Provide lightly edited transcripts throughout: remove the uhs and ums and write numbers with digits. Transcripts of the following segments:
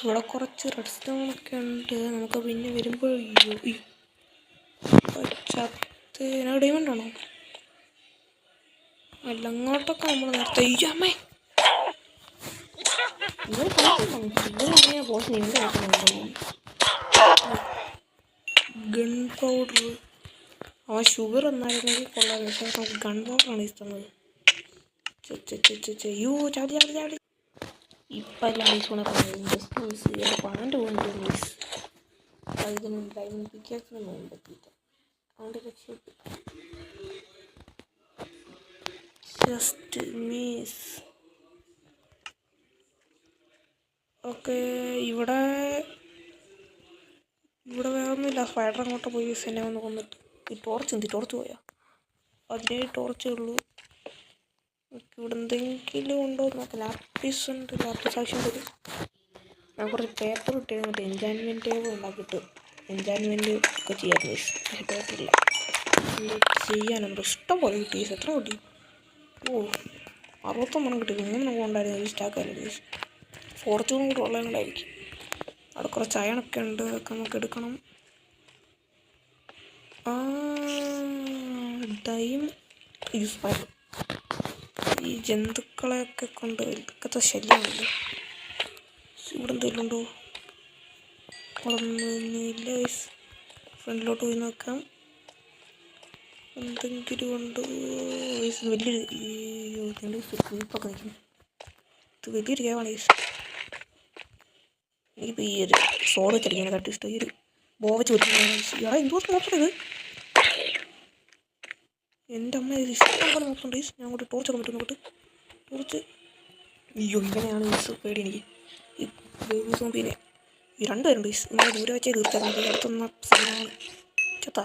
ഇവിടെ കുറച്ച് റെഡ് സ്റ്റോണൊക്കെ ഉണ്ട്. നമുക്ക് പിന്നെ വരുമ്പോൾ ചത്ത് ഡയമണ്ട് ആണോ? അല്ല അങ്ങോട്ടൊക്കെ നമ്മൾ നേരത്തെ അമ്മേ ഗൺ പൗഡർ. ഷുഗർ എന്നായിരുന്നെങ്കിൽ കൊള്ളാം. പക്ഷേ നമുക്ക് ഗൺ പൗഡറാണ് ഇഷ്ടമുള്ളത്. ചാടി ചാടി ചാടി ഇപ്പം എല്ലാം പണൻ്റെ പോകുന്നത് ഡയമണ്ട് പിക്കാക്സിന് പോകാൻ പറ്റിയില്ല. അതുകൊണ്ട് രക്ഷപ്പെട്ടു. Just miss. ഓക്കെ, ഇവിടെ വേറൊന്നുമില്ല. സ്പൈഡർ അങ്ങോട്ട് പോയി എന്നെ വന്ന് കൊന്നിട്ട് ടോർച്ച് പോയാ അതിനെ ടോർച്ചേ ഉള്ളൂ. ഇവിടെ എന്തെങ്കിലും ഉണ്ടോ നോക്കാം. ലാപ്പീസ് ഉണ്ട്. ലാപ്പീസ് ആവശ്യം വരും. ഞാൻ കുറച്ച് പേപ്പർ കിട്ടിയത് മറ്റേ എൻജാൻമെൻറ്റ് ടേബിൾ ഉണ്ടാക്കിയിട്ട് എൻജാൻമെൻറ്റ് ഒക്കെ ചെയ്യാൻ പക്ഷേ പേപ്പറില്ല. ചെയ്യാനുണ്ട്. ഇഷ്ടം പോലെ കിട്ടി. എത്ര കിട്ടി? 61 കിട്ടി. 3 ഉണ്ടായിരുന്നു. ഈ സ്റ്റാക്കല്ലേ ഫോർച്യൂണും കൂടെ ഉള്ളതുകൊണ്ടായിരിക്കും. അവിടെ കുറച്ച് അയണൊക്കെ ഉണ്ട്. അതൊക്കെ നമുക്ക് എടുക്കണം. ഈ ജന്തുക്കളെയൊക്കെ കൊണ്ട് എടുക്കത്തെ ശല്യമുണ്ട്. ഇവിടെ എന്തെങ്കിലും ഉണ്ടോ? ഒന്നുമില്ല. ഫ്രണ്ടിലോട്ട് പോയി നോക്കാം. എന്തെങ്കിലും ഉണ്ടോ? വലിയൊരു ക്രീപ്പൊക്കെ നിൽക്കുന്നു. ഇത് വലിയൊരു കേവാണ്. എനിക്കിപ്പോൾ ഈ ഒരു സോഡ് വെച്ചടിക്കാൻ കട്ടി ഇഷ്ടം. ഈ ഒരു ബോ വെച്ച് കൊടുക്കുന്നത് എന്തോട്ട് നോക്കണത്? എൻ്റെ അമ്മ ഇത് ഇഷ്ടം പോലെ നോക്കുന്നുണ്ട്. ഞാൻ അങ്ങോട്ട് ടോർച്ചൊക്കെ പറ്റും. Not torch. ഇങ്ങനെയാണ് പേടി എനിക്ക്. ഈ ബേബി സോംബീനെ ഈ 2 പേരുണ്ട്. ഇങ്ങനെ ദൂരെ വെച്ചേ തീർച്ചാൽ മതി. അടുത്തൊന്ന സീനാണ്. ചത്താ.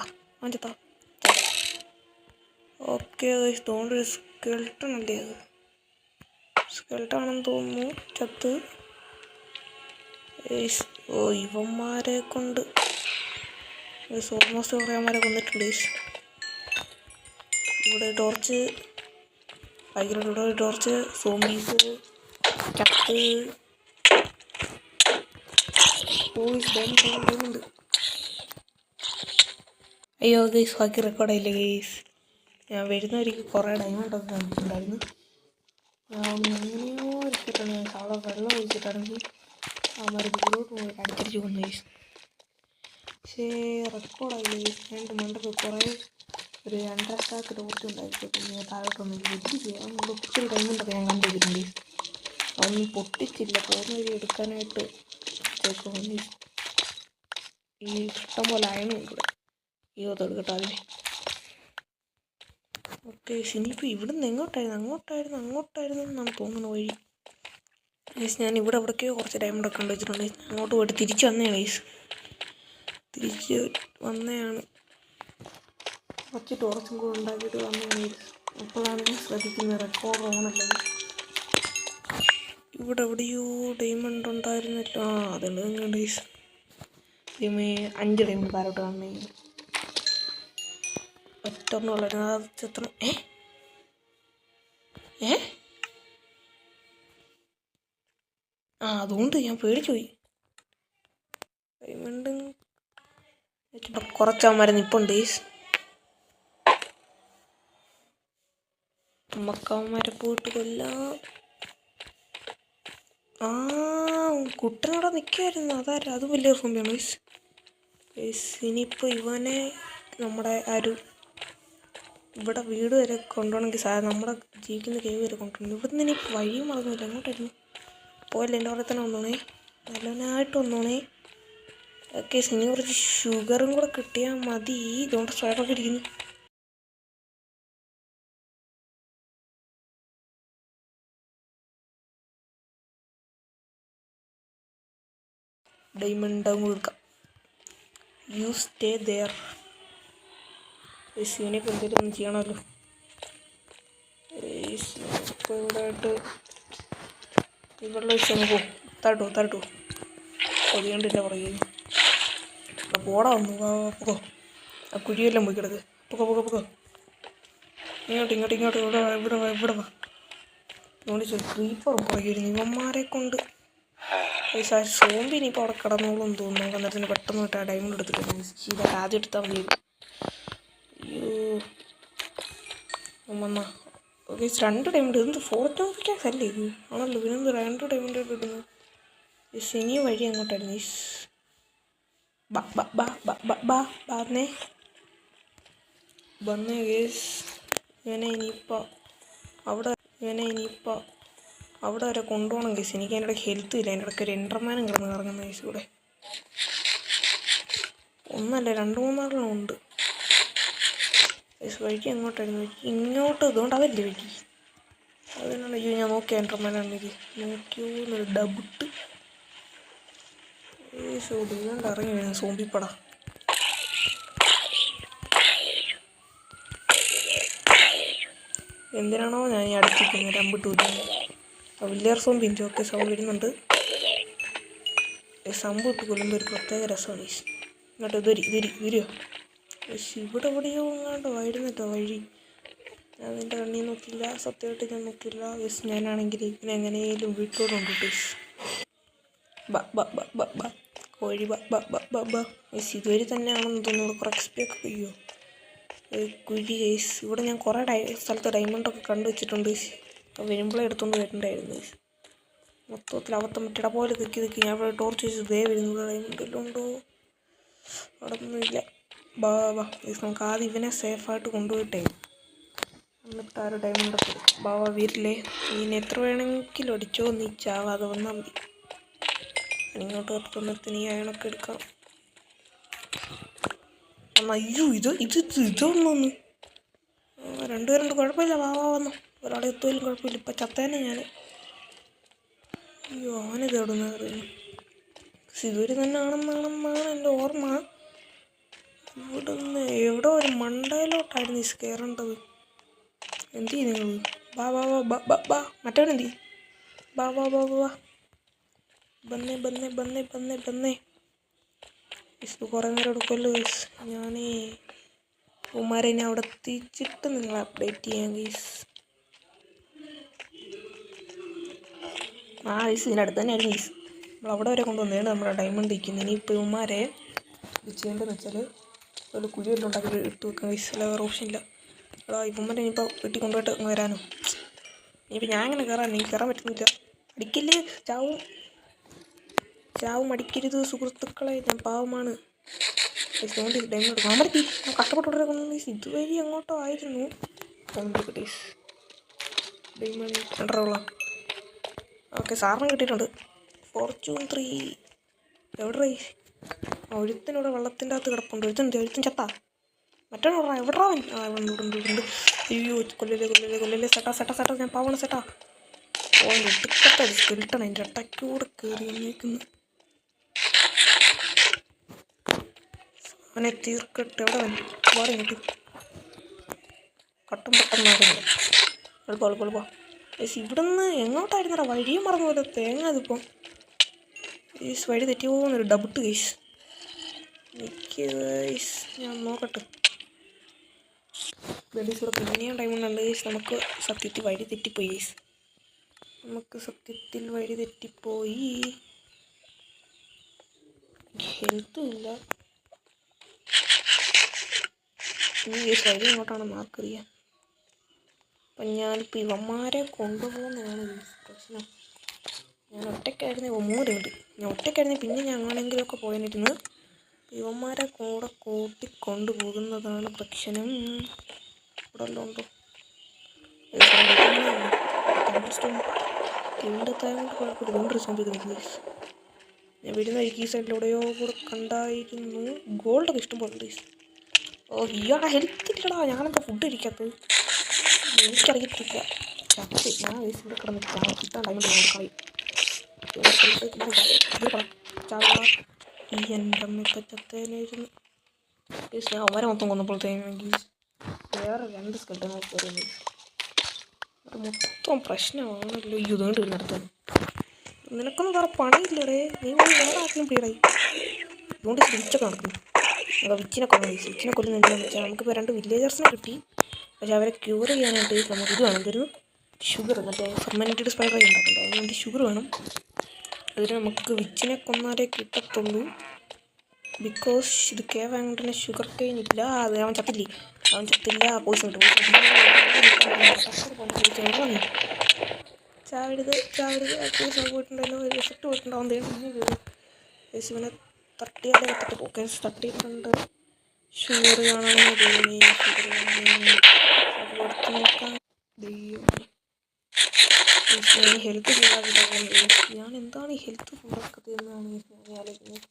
ഓക്കെ, തോന്നുന്നു ഒരു സ്കെൽട്ടൺ അല്ലേ അത്? സ്കെൽട്ടാണെന്ന് തോന്നുന്നു. ചത്ത്. ഇവന്മാരെ കൊണ്ട് ഓൾമോസ്റ്റ് കുറേ അമ്മമാരെ കൊന്നിട്ടുണ്ട്. ഇവിടെ ടോർച്ച് ഭയങ്കര ടോർച്ച്. സോംബീസ് ചത്ത്. ഉണ്ട്. അയ്യോ ഗൈസ്, ബാക്കി റെക്കോർഡായില്ലേ ഗൈസ്? ഞാൻ വരുന്നവർക്ക് കുറേ ഡയമണ്ടൊക്കെ കണ്ടിട്ടുണ്ടായിരുന്നു. എങ്ങനെയോ രക്ഷിട്ടാണ് ഞാൻ സാധാ വെള്ളം ഒഴിച്ചിട്ടാണെങ്കിൽ അവന്മാർ ദൂരോട്ട് പോയി അടിച്ചടിച്ച് കൊന്നു ഗൈസ്. പക്ഷേ റെക്കോർഡായില്ലേ ഗൈസ്? രണ്ട് മണ്ടൊക്കെ കുറേ ഒരു 2.5 സ്റ്റാക്ക് ടോർച്ചുണ്ടായിരിക്കും. പിന്നെ താഴോട്ടൊന്നും വെച്ച് ചെയ്യാം. നമ്മൾ ഒത്തിരി ഡയമണ്ടൊക്കെ ഞാൻ കണ്ടുവച്ചിട്ടുണ്ട്. അതൊന്നും പൊട്ടിച്ചില്ല. പോകുന്ന വഴി എടുക്കാനായിട്ട് ചേക്കും. ഈ ഇഷ്ടം പോലെ അയണുണ്ട് ഇവിടെ. അതെടുക്കട്ടെ അതിന്. ഓക്കെ, ഇനിയിപ്പോൾ ഇവിടെ നിന്ന് അങ്ങോട്ടായിരുന്നു എന്നാണ് തോന്നുന്ന വഴി. ഗൈസ്, ഞാൻ ഇവിടെ എവിടേക്കോ കുറച്ച് ഡയമണ്ടൊക്കെ കണ്ടു വെച്ചിട്ടുണ്ട്. അങ്ങോട്ട് പോയിട്ട് തിരിച്ച് വന്നതാണ് ഗൈസ്. കുറച്ച് ടോർച്ചും കൂടെ ഉണ്ടാക്കിയിട്ട് വന്നതാണ്. അപ്പോഴാണ് ഞാൻ ശ്രദ്ധിക്കുന്നത് റെക്കോർഡ് ഓണല്ലേ. ഇവിടെ എവിടെയോ ഡയമണ്ട് ഉണ്ടായിരുന്നല്ലോ. അതുണ്ട് ഗൈസ്. 5 ഡയമണ്ട് താരോട്ട് വന്നേ. ഒറ്റൊന്നുള്ളൂ. ചിത്രം അതുകൊണ്ട് ഞാൻ പേടിച്ചു പോയി. ഡയമണ്ട് കുറച്ചവന്മാരെ നിപ്പുണ്ട്. നമുക്കവന്മാരെ പോയിട്ട് കൊല്ലാം. കുട്ടനോടെ നിൽക്കുമായിരുന്നു. അത് വലിയൊരു സോംബിയാണ് ഗൈസ്. ഇനിയിപ്പോൾ ഇവനെ നമ്മുടെ ഇവിടെ വീട് വരെ കൊണ്ടുപോകണമെങ്കിൽ നമ്മുടെ ജീവിക്കുന്ന കേവ് വരെ കൊണ്ടുപോകണം. ഇവിടുന്ന് ഇനി വഴിയും മറന്നില്ല. എങ്ങോട്ടായിരുന്നു പോയല്ലേ? എൻ്റെ അവിടെ തന്നെ വന്നോണേ. നല്ലവനായിട്ട് വന്നോണേ. ഓക്കെ, ഇനി കുറച്ച് ഷുഗറും കൂടെ കിട്ടിയാൽ മതി. ഇതുകൊണ്ട് സ്ട്രൈക്കൊക്കെ ഇരിക്കുന്നു. ഡയമണ്ട് കൊടുക്കാം. You stay there. ഇവനിപ്പോൾ എന്തെങ്കിലും ഒന്ന് ചെയ്യണമല്ലോ. ഇപ്പോൾ ഇവിടെ ആയിട്ട് ഇവിടെ വെച്ച് പോകും. തരട്ടു കൊതികണ്ടില്ല പറയുക. പോടാ വന്നു. പൊക്കോ. ആ കുഴിയെല്ലാം പോയി കിടക്ക്. പൊക്കോ. ഇങ്ങോട്ട് ഇവിടെ വാ. ക്രീപ്പറും പറയുമായിരുന്നു. ഇവന്മാരെ കൊണ്ട് സോമ്പി ഇനിയിപ്പോൾ അവിടെ കിടന്നോളും തോന്നുന്നു. നമുക്ക് അന്നേരത്തിന് പെട്ടെന്ന് വിട്ട് ആ ഡയമണ്ട് എടുത്തിട്ട് ചെയ്ത ആദ്യം എടുത്താൽ മതി. അയ്യോ വന്നാ ഓക്കെ 2 ഡയമണ്ട്. ഇതെന്ത് ഫോർത്ത് ക്യാസ് അല്ലേ ഇത്? ആണല്ലോ പിന്നെന്ത് 2 ഡയമണ്ട് ഇടുന്നു. ഇനിയും വഴി അങ്ങോട്ടായിരുന്നു. വന്നേ ഗേസ്. ഇവനെ ഇനിയിപ്പോൾ അവിടെ വരെ കൊണ്ടുപോകണം കേസ്. എനിക്ക് അതിൻ്റെ ഇടയ്ക്ക് ഹെൽത്ത് ഇല്ല. അതിൻ്റെ ഇടയ്ക്ക് ഒരു എൻഡർമാനും കിടന്ന് കറങ്ങുന്ന കേസ്. ഇവിടെ ഒന്നല്ല 2-3 ഉണ്ട് കേസ്. വഴിക്ക് അങ്ങോട്ടായിരുന്നു. വഴിക്ക് ഇങ്ങോട്ട് ഇതുകൊണ്ട് അതല്ലേ വഴി. അതിനാണ് അയ്യോ ഞാൻ നോക്കിയ എൻഡർമാനാണെങ്കിൽ നോക്കിയോ എന്നൊരു ഡബിട്ട് ഇതുകൊണ്ട് ഇറങ്ങി വരുന്നു സോമ്പിപ്പട. എന്തിനാണോ ഞാൻ ഈ അടുപ്പിക്കുന്നത് രമ്പിട്ട് ഊറ്റുന്നത്. വില്ലിയർ സോമ്പിൻ്റെ ഒക്കെ സൗണ്ട് വരുന്നുണ്ട്. സമ്പ് കൊല്ലുമ്പോൾ ഒരു പ്രത്യേക രസമാണ്. ഇങ്ങോട്ട് വരുമോ? ഇവിടെ എവിടെയോ ഇങ്ങോട്ട് വരുന്നിട്ടോ വഴി. ഞാൻ നിൻ്റെ കണ്ണി നോക്കില്ല, സത്യമായിട്ട് ഞാൻ നോക്കില്ല. ഞാനാണെങ്കിൽ ഇങ്ങനെ എങ്ങനെയും വീട്ടോടുണ്ട് ടീസ്. കോഴി ഇതുവരെ തന്നെയാണെന്ന് തോന്നുന്നു. കുറേ എക്സ്പി ഒക്കെ കഴിയുമോ കുഴി കേസ്. ഇവിടെ ഞാൻ കുറേ സ്ഥലത്ത് ഡയമണ്ടൊക്കെ കണ്ടു വെച്ചിട്ടുണ്ട്. വരുമ്പോഴേ എടുത്തുകൊണ്ട് വരുന്നുണ്ടായിരുന്നു. മൊത്തത്തിൽ അവത്തം മറ്റിട പോലെ തിക്കി ഞാൻ ഇവിടെ ടോർച്ച് വെച്ച് ദേ വരുന്നത്. ഡയമണ്ട് എല്ലാം ഉണ്ടോ? അവിടെ ഒന്നുമില്ല. നമുക്ക് ആദ്യം ഇവനെ സേഫായിട്ട് കൊണ്ടുപോയിട്ടേ എന്നിട്ട് 6 ഡയമണ്ടൊക്കെ എടുക്കും. വീട്ടിലെ നീ എത്ര വേണമെങ്കിലും അടിച്ചോ, നീ ചാവാതെ വന്നാൽ മതി. ഇങ്ങോട്ട് നിർത്തി നീ അയണൊക്കെ എടുക്കാം. അയ്യോ ഇതൊന്നു 2 പേരുണ്ട്. കുഴപ്പമില്ല. വന്നു ഒരാളെ എത്തുമായാലും കുഴപ്പമില്ല. ഇപ്പം ചത്തേനെ ഞാൻ. അയ്യോ അവനിത് എവിടെ നിന്ന് അറിയുന്നു. ഇതുവരെ തന്നെ ആണെന്നാണ് എൻ്റെ ഓർമ്മ. ഇവിടെ നിന്ന് എവിടെ ഒരു മണ്ടയിലോട്ടായിരുന്നു ഈ കയറേണ്ടത്. എന്ത് ചെയ്യും നിങ്ങൾ? മറ്റവനെന്തി? ബന്നേ ഇത് കുറേ നേരം എടുക്കുമല്ലോ ഗീസ്. ഞാൻ ഉമാരനെ അവിടെ എത്തിച്ചിട്ട് നിങ്ങളെ അപ്ഡേറ്റ് ചെയ്യാം ഗീസ്. ഗീസ് ഇതിനടുത്ത് തന്നെയായിരുന്നു ഗീസ്. നമ്മൾ അവിടെ വരെ കൊണ്ടുവന്നതാണ് നമ്മുടെ ഡയമണ്ട് ഇരിക്കുന്നത്. ഇനിയിപ്പോൾ ഉമാരെ ഇത് ചെയ്യേണ്ടതെന്ന് വെച്ചാൽ ഒരു കുഴിയെല്ലാം ഉണ്ടാക്കി ഇട്ട് വെക്കാം ഗീസ്. അല്ല വേറെ ഓപ്ഷനില്ല. ഇവന്മാരെ ഇനിയിപ്പോൾ വീട്ടിൽ കൊണ്ടുപോയിട്ട് വരാനോ? ഇനിയിപ്പോൾ ഞാൻ അങ്ങനെ കയറാൻ എനിക്ക് കയറാൻ പറ്റുന്നില്ല. അടിക്കില്ലേ, ചാവും അടിക്കരുത് സുഹൃത്തുക്കളെ. ഞാൻ പാവമാണ്. ഡയമണ്ട് എടുക്കും. അമർത്തി കഷ്ടപ്പെട്ടുകൊണ്ടിരിക്കുന്നു. ഇതുവഴി അങ്ങോട്ടോ ആയിരുന്നു. ഡയമണ്ട് 2 ഓക്കെ സാറിന് കിട്ടിയിട്ടുണ്ട്. ഫോർച്യൂൺ 3 എവിടെ? ഒരുത്തിനൂടെ വെള്ളത്തിൻ്റെ അകത്ത് കിടപ്പുണ്ട്. ഒരുത്തൻ ചത്താ. മറ്റോടാ എവിടാ അവൻ? ഇവിടെ. അയ്യോ കൊല്ലല്ലേ സെട്ടാ ഞാൻ പാവണം സെട്ടാ. ഒടുക്കത്തെ സ്കെൽട്ടൺ അതിൻ്റെ ഇടയ്ക്കൂടെ കയറി വന്നേക്കുന്നു. അവനെ തീർക്കട്ടെ. എവിടെ വന്നു വാട ഇങ്ങോട്ട് പെട്ടെന്ന് എളുപ്പം. ഇവിടെ നിന്ന് എങ്ങോട്ടായിരുന്നടാ? വഴിയും മറന്നു പോലെ തേങ്ങ. അതിപ്പം ഈ വഴി തെറ്റി പോകുന്നൊരു ഡബിട്ട് കേസ്. ഞാൻ നോക്കട്ടെ. ബെഡീസൂടെ പിന്നെയും ടൈമുണ്ട് കേസ്. നമുക്ക് സത്യത്തിൽ വഴി തെറ്റിപ്പോയി. ഹെൽത്തും ഇല്ല. ഈ വഴി ഇങ്ങോട്ടാണ് മാർക്കറിയാം. അപ്പം ഞാനിപ്പോൾ ഇവന്മാരെ കൊണ്ടുപോകുന്നതാണ് പ്രശ്നം. ഞാൻ ഒറ്റയ്ക്കായിരുന്നു. പിന്നെ ഞാൻ അങ്ങനെങ്കിലുമൊക്കെ പോയിരുന്ന് ഇവന്മാരെ കൂടെ കൂട്ടിക്കൊണ്ടുപോകുന്നതാണ് പ്രശ്നം. ഇവിടെ എല്ലാം ഉണ്ടോ? ഞാൻ വരുന്ന ഈ സൈഡിലൂടെയോ കൂടെ കണ്ടായിരുന്നു. ഗോൾഡൊക്കെ ഇഷ്ടംപോലെ പ്ലീസ്. ഇയാളെ ഹെൽത്ത് ഇല്ലടാ. ഞാനെന്താ ഫുഡ് കഴിക്കാത്തത്? എനിക്കറിയത്തില്ല. ഞാൻ ഇവിടെ കിടന്ന് കിട്ടാണ്ടായി കളയും. ഈ എൻ്റെ അമ്മയൊക്കെ ചത്തേനായിരുന്നു. ഞാൻ അവരെ മൊത്തം കൊന്നപ്പോഴത്തേക്ക് വേറെ 2 സ്കെൽട്ടൻ നോക്കി മൊത്തം പ്രശ്നമാണല്ലോ. ഇതുകൊണ്ട് നടത്താൻ നിനക്കൊന്നും വേറെ പണിയില്ലടേ. നീ വേറെ ആർക്കും പേടായി. ഇതുകൊണ്ട് വിച്ചൊക്കെ നടക്കുന്നു. വിച്ചിനെ കൊല്ലുന്ന എന്തിനാണെന്ന് വെച്ചാൽ നമുക്കിപ്പോൾ 2 വില്ലേജേഴ്സിനെ കിട്ടി. പക്ഷെ അവരെ ക്യൂർ ചെയ്യാനായിട്ട് നമുക്ക് ഇത് വേണം. ഇതൊരു ഷുഗർ മറ്റേ ഫെർമെൻറ്റഡ് സ്പൈറൽ ഉണ്ടാക്കുന്നത്. അതിനുവേണ്ടി ഷുഗർ വേണം. അതിന് നമുക്ക് വിച്ചിനെ കൊന്നാലേ കിട്ടത്തുള്ളൂ. ബിക്കോസ് ഇത് കേവ് ആയതുകൊണ്ട് ഷുഗർ കെയിൻ ഇല്ല. അത് അവൻ ചത്തില്ല. പോയിസം ചാവിടുത് പോയിട്ടുണ്ടല്ലോ. ഒരു എഫക്റ്റ് പോയിട്ടുണ്ടാവും. യേശുവിനെ തട്ടിയാലേ തട്ടിയിട്ടുണ്ട്. ഷുഗർ കാണാമെന്ന് തോന്നി. എടുത്ത് നോക്കാം. ഹെൽത്ത് ഞാൻ എന്താണ് ഈ ഹെൽത്ത് ഫുള്ളാക്കത് എന്നാണ് ഞാൻ ആലോചിക്കുന്നത്.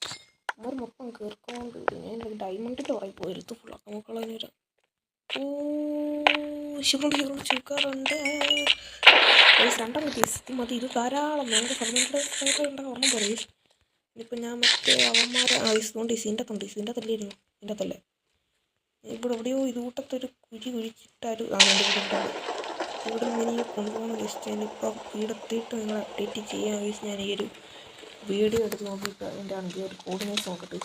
അവർ മൊത്തം കയറിക്കൊണ്ട് ഞാൻ എൻ്റെ ഡയമണ്ടിൻ്റെ പുറകെ പോയി ഹെൽത്ത് ഫുള്ളാക്കാൻ നോക്കളതിനൊരു ഷുഗറുണ്ട്. രണ്ടെണ്ണം പീസ് മതി. ഇത് ധാരാളം ഞങ്ങൾക്ക് 17 ഓർമ്മ പറയും. ഇനിയിപ്പോൾ ഞാൻ മറ്റേ അവന്മാരെ ഇതുകൊണ്ട് ഇതിൻ്റെ തല്ലിയിരുന്നു. ഇതിൻ്റെ തല്ലേ ഇവിടെ എവിടെയോ ഇത് കൂട്ടത്തൊരു കുഴിച്ചിട്ടാലും ഇവിടെ നിന്ന് എനിക്ക് കൊണ്ടുപോകണം ജസ്റ്റ്. ഞാനിപ്പോൾ വീടെത്തിയിട്ട് നിങ്ങൾ അപ്ഡേറ്റ് ചെയ്യാൻ ഞാൻ ഈ ഒരു വീഡിയോ എടുത്ത് നോക്കിയിട്ട് അതിൻ്റെ ആണെങ്കിൽ ഒരു കോർഡിനേറ്റ്സ് നോക്കട്ടെ.